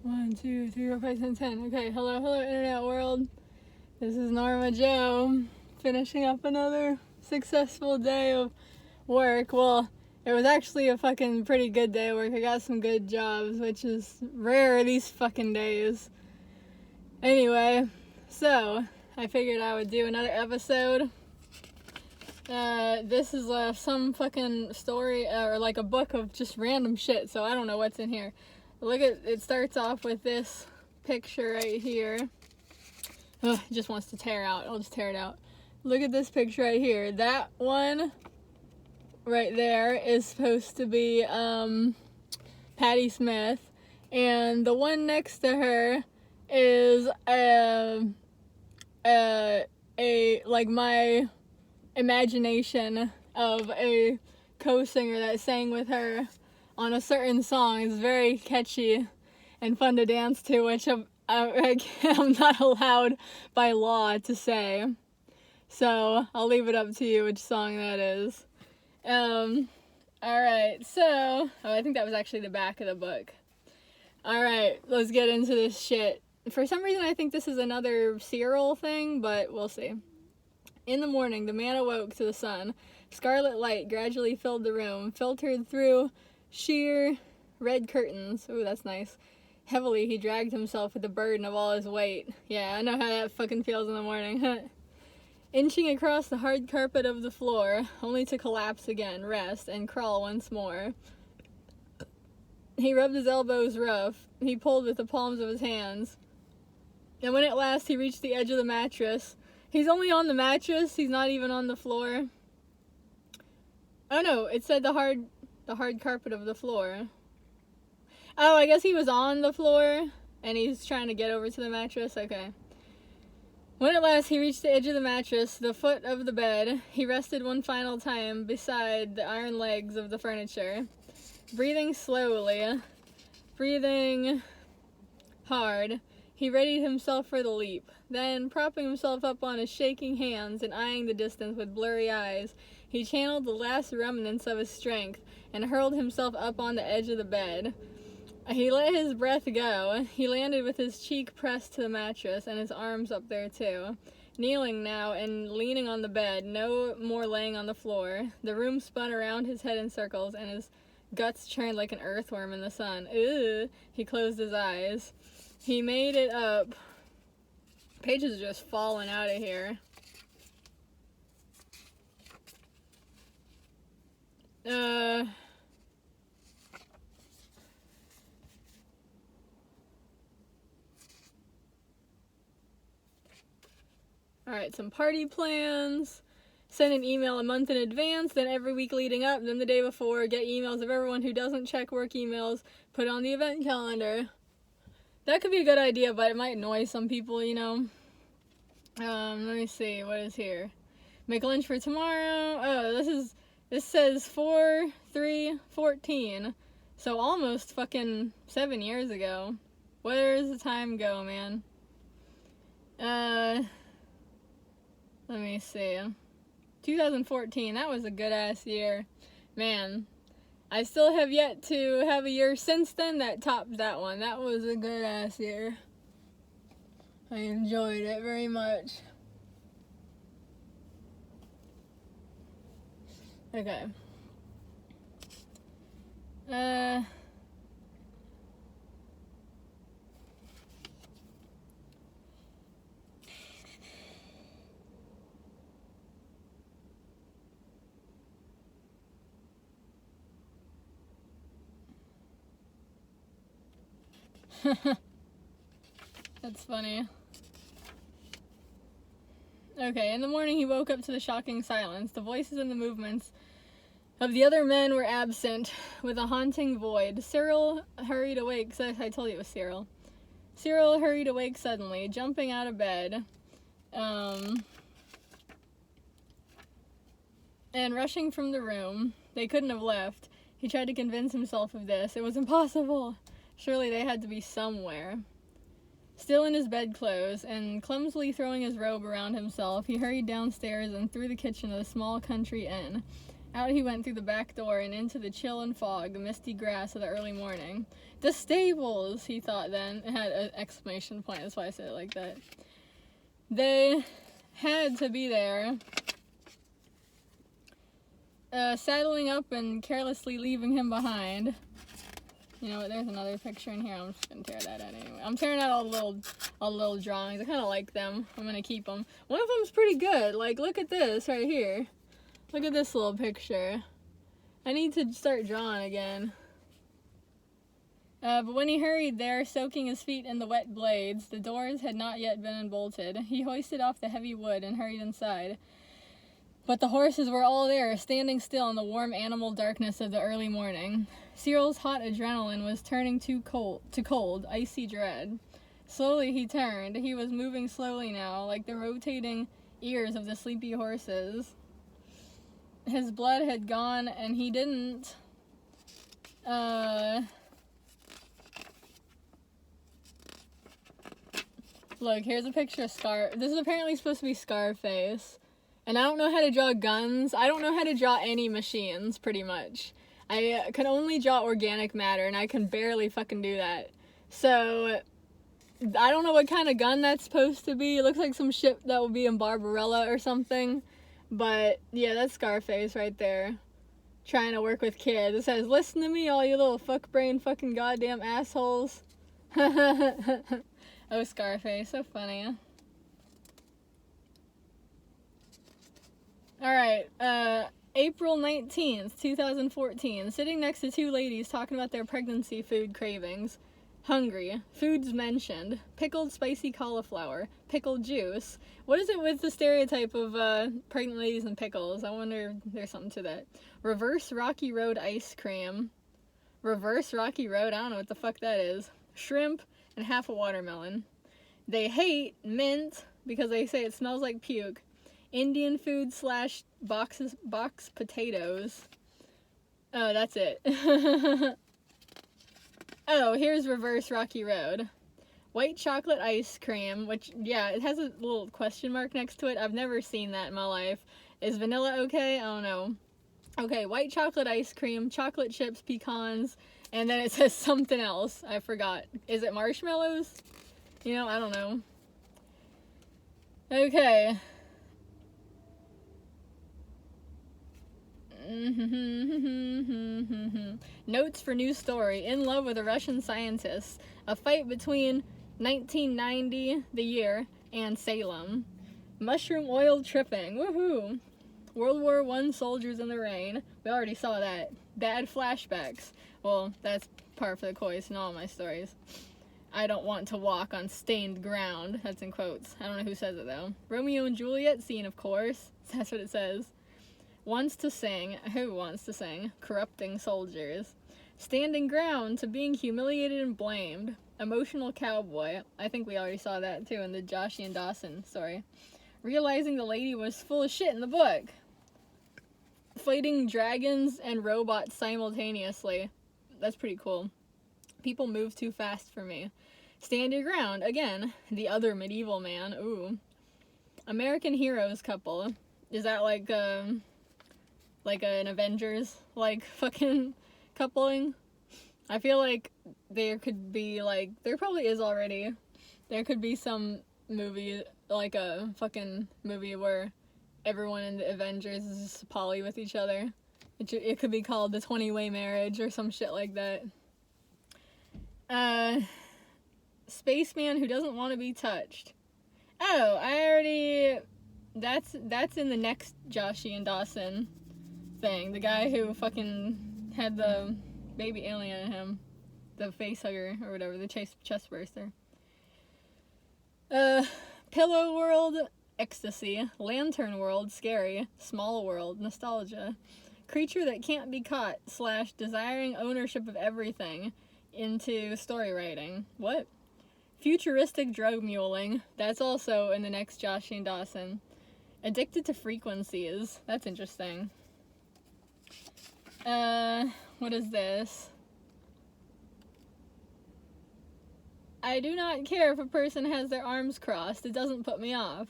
1, 2, 3, 4, 5, 6, 10. Okay, hello, internet world. This is Norma Joe, finishing up another successful day of work. Well, it was actually a fucking pretty good day of work. I got some good jobs, which is rare these fucking days. Anyway, so I figured I would do another episode. This is some fucking story or like a book of just random shit, so I don't know what's in here. Look at it, starts off with this picture right here. Ugh, it just wants to tear out. I'll just tear it out. Look at this picture right here. That one right there is supposed to be Patti Smith, and the one next to her is like my imagination of a co-singer that sang with her on a certain song. It's very catchy and fun to dance to, which I'm not allowed by law to say. So I'll leave it up to you which song that is. Alright, so I think that was actually the back of the book. Alright, let's get into this shit. For some reason I think this is another Cyril thing, but we'll see. In the morning, the man awoke to the sun. Scarlet light gradually filled the room, filtered through sheer red curtains. Ooh, that's nice. Heavily, he dragged himself with the burden of all his weight. Yeah, I know how that fucking feels in the morning. Inching across the hard carpet of the floor, only to collapse again, rest, and crawl once more. He rubbed his elbows rough. He pulled with the palms of his hands. And when at last he reached the edge of the mattress, he's only on the mattress, he's not even on the floor. Oh no, it said the hard carpet of the floor. Oh, I guess he was on the floor, and he's trying to get over to the mattress? Okay. When at last he reached the edge of the mattress, the foot of the bed, he rested one final time beside the iron legs of the furniture. Breathing slowly, breathing hard, he readied himself for the leap. Then, propping himself up on his shaking hands and eyeing the distance with blurry eyes, he channeled the last remnants of his strength and hurled himself up on the edge of the bed. He let his breath go. He landed with his cheek pressed to the mattress and his arms up there too. Kneeling now and leaning on the bed, no more laying on the floor. The room spun around his head in circles and his guts churned like an earthworm in the sun. Ugh. He closed his eyes. He made it up. Pages are just falling out of here. Alright, some party plans. Send an email a month in advance, then every week leading up, then the day before. Get emails of everyone who doesn't check work emails. Put on the event calendar. That could be a good idea, but it might annoy some people, you know. Let me see, what is here? Make lunch for tomorrow. Oh, this says 4/3/14. So almost fucking 7 years ago. Where does the time go, man? Let me see. 2014, that was a good ass year. Man, I still have yet to have a year since then that topped that one. That was a good ass year. I enjoyed it very much. Okay. That's funny. Okay, in the morning he woke up to the shocking silence. The voices and the movements of the other men were absent, with a haunting void. Cyril hurried awake. I told you it was Cyril. Cyril hurried awake suddenly, jumping out of bed, and rushing from the room. They couldn't have left. He tried to convince himself of this. It was impossible. Surely they had to be somewhere. Still in his bedclothes, and clumsily throwing his robe around himself, he hurried downstairs and through the kitchen of the small country inn. Out he went through the back door and into the chill and fog, the misty grass of the early morning. The stables, he thought then. It had an exclamation point, that's why I said it like that. They had to be there. Saddling up and carelessly leaving him behind. You know what, there's another picture in here. I'm just gonna tear that out anyway. I'm tearing out all the little drawings. I kind of like them. I'm gonna keep them. One of them's pretty good. Like, look at this right here. Look at this little picture. I need to start drawing again. But when he hurried there, soaking his feet in the wet blades, the doors had not yet been unbolted. He hoisted off the heavy wood and hurried inside. But the horses were all there, standing still in the warm animal darkness of the early morning. Cyril's hot adrenaline was turning to cold, icy dread. Slowly he turned. He was moving slowly now, like the rotating ears of the sleepy horses. His blood had gone, and he didn't, Look, here's a picture of This is apparently supposed to be Scarface. And I don't know how to draw guns. I don't know how to draw any machines, pretty much. I can only draw organic matter, and I can barely fucking do that. So, I don't know what kind of gun that's supposed to be. It looks like some shit that will be in Barbarella or something. But, yeah, that's Scarface right there. Trying to work with kids. It says, "Listen to me, all you little fuck brain fucking goddamn assholes." Oh, Scarface, so funny. Alright, April 19th, 2014. Sitting next to two ladies talking about their pregnancy food cravings. Hungry. Foods mentioned. Pickled spicy cauliflower. Pickled juice. What is it with the stereotype of pregnant ladies and pickles? I wonder if there's something to that. Reverse Rocky Road ice cream. Reverse Rocky Road? I don't know what the fuck that is. Shrimp and half a watermelon. They hate mint because they say it smells like puke. Indian food / box potatoes. Oh, that's it. Oh, here's Reverse Rocky Road. White chocolate ice cream, which, yeah, it has a little question mark next to it. I've never seen that in my life. Is vanilla okay? I don't know. Okay, white chocolate ice cream, chocolate chips, pecans, and then it says something else. I forgot. Is it marshmallows? You know, I don't know. Okay. Notes for new story. In love with a Russian scientist. A fight between 1990, the year, and Salem. Mushroom oil tripping. Woohoo! World War I soldiers in the rain. We already saw that. Bad flashbacks. Well, that's par for the course in all my stories. I don't want to walk on stained ground. That's in quotes. I don't know who says it though. Romeo and Juliet scene, of course. That's what it says. Wants to sing. Who wants to sing? Corrupting soldiers. Standing ground to being humiliated and blamed. Emotional cowboy. I think we already saw that too in the Joshi and Dawson story. Realizing the lady was full of shit in the book. Fighting dragons and robots simultaneously. That's pretty cool. People move too fast for me. Stand your ground. Again, the other medieval man. Ooh. American heroes couple. Is that like an Avengers, like, fucking coupling? I feel like there could be, like, there probably is already. There could be some movie, like a fucking movie where everyone in the Avengers is just poly with each other. It could be called the 20-Way Marriage or some shit like that. Spaceman who doesn't want to be touched. Oh, I already... That's in the next Joshi and Dawson thing. The guy who fucking had the baby alien in him. The face hugger or whatever. The chest burster. Pillow World, ecstasy. Lantern World, scary. Small World, nostalgia. Creature that can't be caught / desiring ownership of everything into story writing. What? Futuristic drug muling. That's also in the next Joshi and Dawson. Addicted to frequencies. That's interesting. What is this? I do not care if a person has their arms crossed. It doesn't put me off.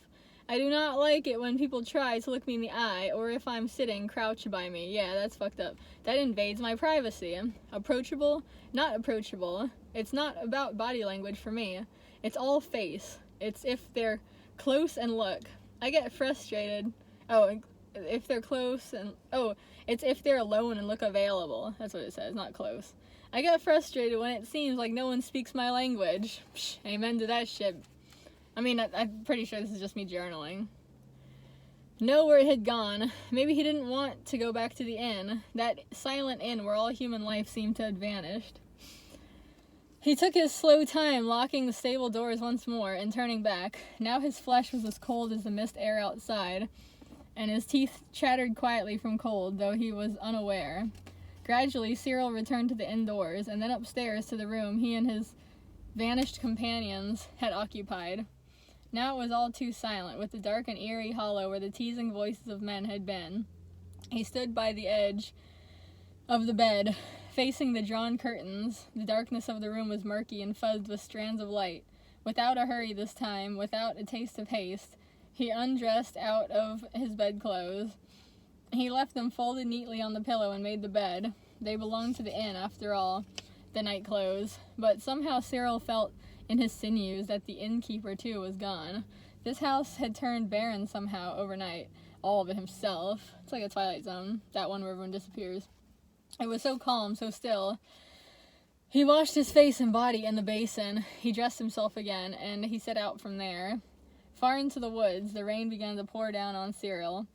I do not like it when people try to look me in the eye, or if I'm sitting, crouch by me. Yeah, that's fucked up. That invades my privacy. Approachable? Not approachable. It's not about body language for me. It's all face. It's if they're close and look. I get frustrated. Oh, if they're close and... Oh, it's if they're alone and look available. That's what it says, not close. I get frustrated when it seems like no one speaks my language. Psh, amen to that shit. I mean, I'm pretty sure this is just me journaling. Know where it had gone. Maybe he didn't want to go back to the inn. That silent inn where all human life seemed to have vanished. He took his slow time, locking the stable doors once more and turning back. Now his flesh was as cold as the mist air outside, and his teeth chattered quietly from cold, though he was unaware. Gradually, Cyril returned to the indoors, and then upstairs to the room he and his vanished companions had occupied. Now it was all too silent, with the dark and eerie hollow where the teasing voices of men had been. He stood by the edge of the bed, facing the drawn curtains. The darkness of the room was murky and fuzzed with strands of light. Without a hurry this time, without a taste of haste, he undressed out of his bedclothes. He left them folded neatly on the pillow and made the bed. They belonged to the inn, after all, the night clothes. But somehow Cyril felt in his sinews that the innkeeper, too, was gone. This house had turned barren somehow overnight. All of it himself. It's like a Twilight Zone, that one where everyone disappears. It was so calm, so still. He washed his face and body in the basin. He dressed himself again, and he set out from there. Far into the woods, the rain began to pour down on Cyril.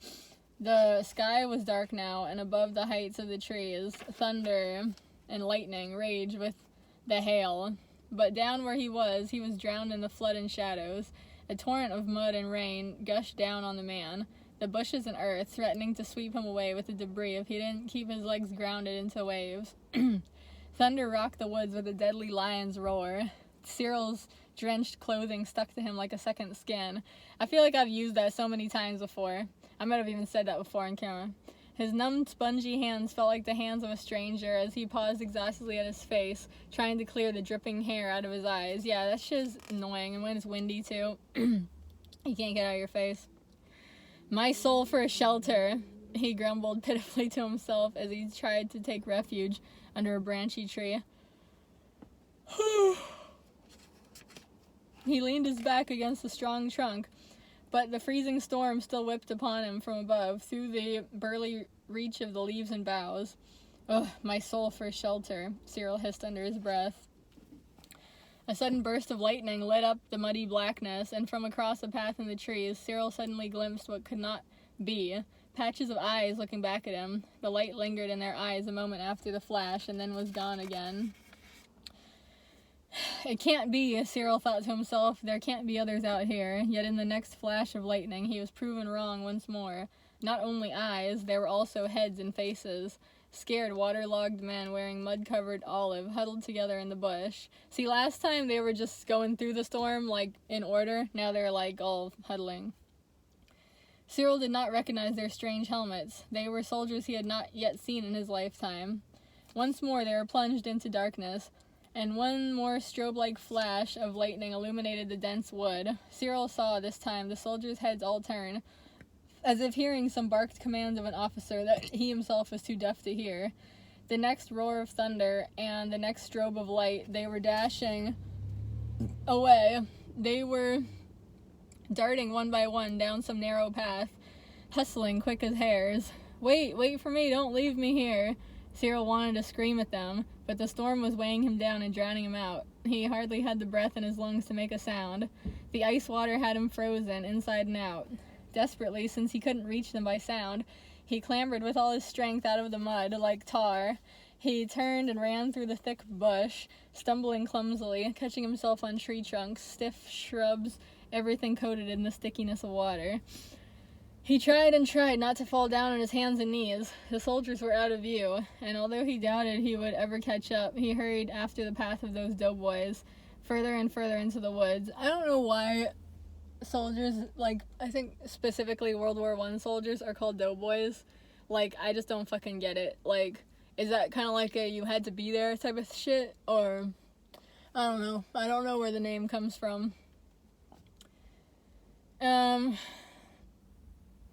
The sky was dark now, and above the heights of the trees, thunder and lightning raged with the hail. But down where he was drowned in the flood and shadows. A torrent of mud and rain gushed down on the man, the bushes and earth threatening to sweep him away with the debris if he didn't keep his legs grounded into waves. Thunder rocked the woods with a deadly lion's roar. Cyril's drenched clothing stuck to him like a second skin. I feel like I've used that so many times before. I might have even said that before on camera. His numb, spongy hands felt like the hands of a stranger as he paused exhaustedly at his face, trying to clear the dripping hair out of his eyes. Yeah, that shit's annoying, and when it's windy, too, you can't get out of your face. My soul for a shelter, he grumbled pitifully to himself as he tried to take refuge under a branchy tree. He leaned his back against the strong trunk, but the freezing storm still whipped upon him from above, through the burly reach of the leaves and boughs. Ugh, my soul for shelter, Cyril hissed under his breath. A sudden burst of lightning lit up the muddy blackness, and from across a path in the trees, Cyril suddenly glimpsed what could not be. Patches of eyes looking back at him. The light lingered in their eyes a moment after the flash, and then was gone again. It can't be, Cyril thought to himself. There can't be others out here. Yet in the next flash of lightning, he was proven wrong once more. Not only eyes, there were also heads and faces. Scared, waterlogged men wearing mud-covered olive huddled together in the bush. See, last time they were just going through the storm, like, in order. Now they're, like, all huddling. Cyril did not recognize their strange helmets. They were soldiers he had not yet seen in his lifetime. Once more they were plunged into darkness, and one more strobe-like flash of lightning illuminated the dense wood. Cyril saw, this time, the soldiers' heads all turn, as if hearing some barked commands of an officer that he himself was too deaf to hear. The next roar of thunder, and the next strobe of light, they were dashing away. They were darting one by one down some narrow path, hustling quick as hares. Wait for me, don't leave me here. Cyril wanted to scream at them, but the storm was weighing him down and drowning him out. He hardly had the breath in his lungs to make a sound. The ice water had him frozen, inside and out. Desperately, since he couldn't reach them by sound, he clambered with all his strength out of the mud, like tar. He turned and ran through the thick bush, stumbling clumsily, catching himself on tree trunks, stiff shrubs, everything coated in the stickiness of water. He tried and tried not to fall down on his hands and knees. The soldiers were out of view, and although he doubted he would ever catch up, he hurried after the path of those doughboys, further and further into the woods. I don't know why soldiers, like, I think specifically World War I soldiers are called doughboys. Like, I just don't fucking get it. Like, is that kind of like a you had to be there type of shit? Or, I don't know. I don't know where the name comes from.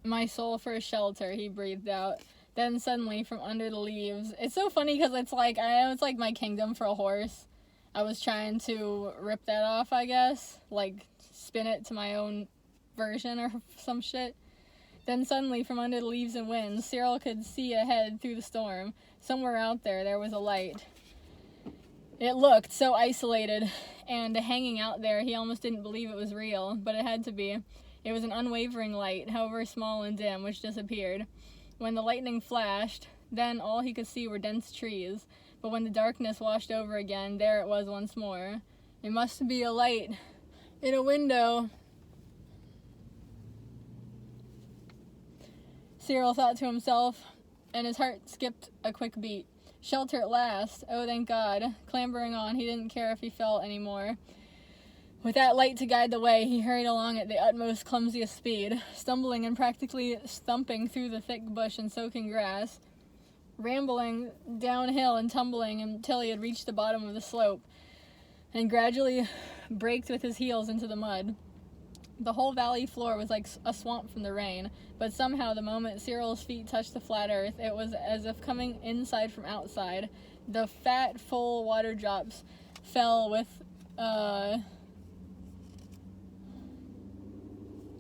My soul for a shelter, he breathed out. Then suddenly, from under the leaves... It's so funny because it's like, I know it's like my kingdom for a horse. I was trying to rip that off, I guess. Like, spin it to my own version or some shit. Then suddenly, from under the leaves and winds, Cyril could see ahead through the storm. Somewhere out there was a light. It looked so isolated, and hanging out there, he almost didn't believe it was real, but it had to be. It was an unwavering light, however small and dim, which disappeared. When the lightning flashed, then all he could see were dense trees, but when the darkness washed over again, there it was once more. It must be a light in a window. Cyril thought to himself, and his heart skipped a quick beat. Shelter at last. Oh, thank God. Clambering on, he didn't care if he fell anymore. With that light to guide the way, he hurried along at the utmost clumsiest speed, stumbling and practically thumping through the thick bush and soaking grass, rambling downhill and tumbling until he had reached the bottom of the slope, and gradually braked with his heels into the mud. The whole valley floor was like a swamp from the rain, but somehow the moment Cyril's feet touched the flat earth, it was as if coming inside from outside. The fat, full water drops fell with,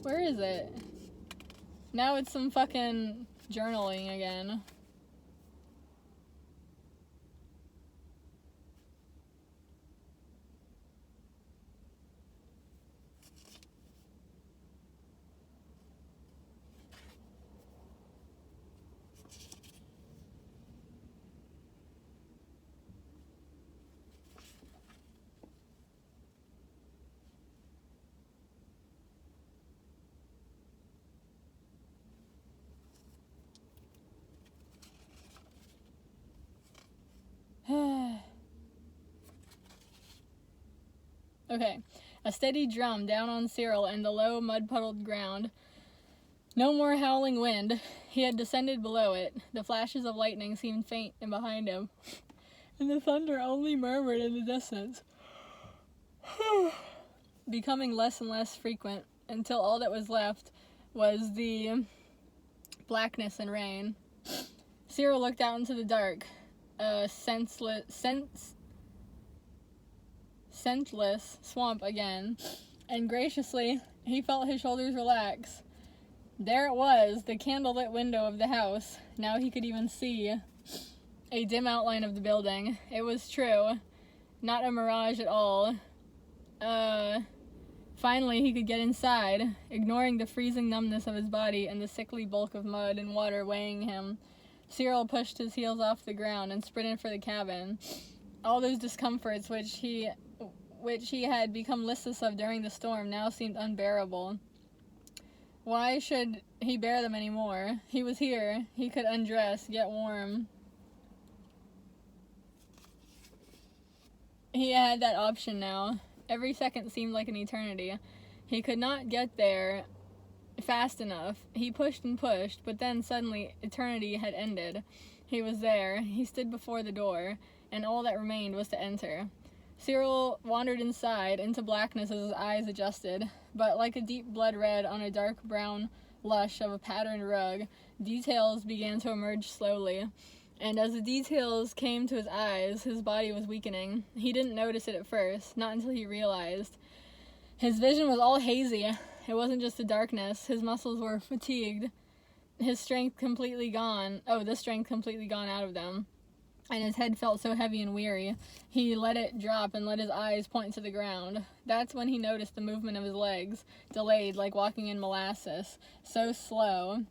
where is it? Now it's some fucking journaling again. Okay. A steady drum down on Cyril and the low, mud-puddled ground. No more howling wind. He had descended below it. The flashes of lightning seemed faint and behind him, and the thunder only murmured in the distance, becoming less and less frequent, until all that was left was the blackness and rain. Cyril looked out into the dark, scentless swamp again, and graciously he felt his shoulders relax. There it was, the candlelit window of the house. Now he could even see a dim outline of the building. It was true, not a mirage at all. Finally he could get inside, ignoring the freezing numbness of his body and the sickly bulk of mud and water weighing him. Cyril pushed his heels off the ground and sprinted for the cabin. All those discomforts which he had become listless of during the storm now seemed unbearable. Why should he bear them anymore? He was here. He could undress, get warm. He had that option now. Every second seemed like an eternity. He could not get there fast enough. He pushed and pushed, but then suddenly eternity had ended. He was there. He stood before the door, and all that remained was to enter. Cyril wandered inside, into blackness as his eyes adjusted, but like a deep blood red on a dark brown lush of a patterned rug, details began to emerge slowly, and as the details came to his eyes, his body was weakening. He didn't notice it at first, not until he realized. His vision was all hazy. It wasn't just the darkness. His muscles were fatigued, his strength completely gone. The strength completely gone out of them. And his head felt so heavy and weary. He let it drop and let his eyes point to the ground. That's when he noticed the movement of his legs, delayed like walking in molasses, so slow.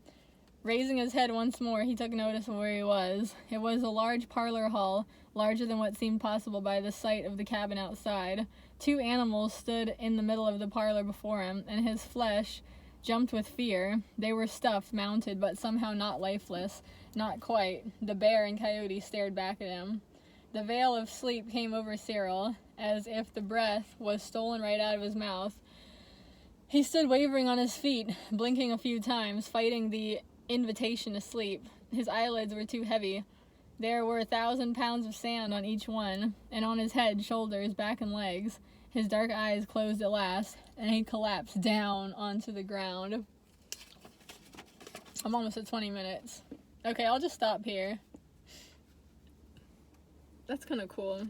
Raising his head once more, he took notice of where he was. It was a large parlor hall, larger than what seemed possible by the sight of the cabin outside. 2 animals stood in the middle of the parlor before him, and his flesh jumped with fear. They were stuffed, mounted, but somehow not lifeless. Not quite. The bear and coyote stared back at him. The veil of sleep came over Cyril, as if the breath was stolen right out of his mouth. He stood wavering on his feet, blinking a few times, fighting the invitation to sleep. His eyelids were too heavy. There were 1,000 pounds of sand on each one, and on his head, shoulders, back, and legs. His dark eyes closed at last, and he collapsed down onto the ground. I'm almost at 20 minutes. Okay, I'll just stop here. That's kind of cool.